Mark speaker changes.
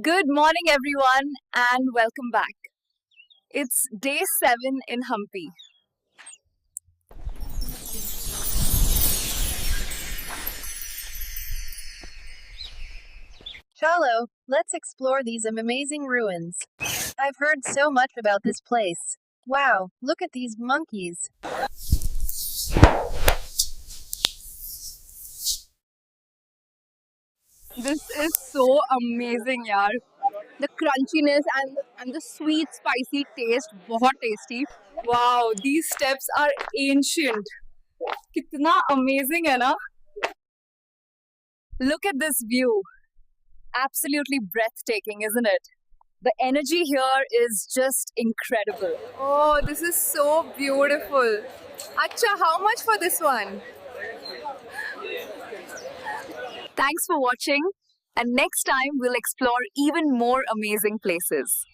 Speaker 1: Good morning, everyone, and welcome back. It's day 7 in Hampi.
Speaker 2: Chalo, let's explore these amazing ruins. I've heard so much about this place. Wow, look at these monkeys.
Speaker 1: This is so amazing, yaar. The crunchiness and the sweet, spicy taste, बहुत tasty. Wow, these steps are ancient. कितना amazing है ना? Look at this view. Absolutely breathtaking, isn't it? The energy here is just incredible.
Speaker 3: Oh, this is so beautiful. Acha, how much for this one?
Speaker 1: Thanks for watching, and next time we'll explore even more amazing places.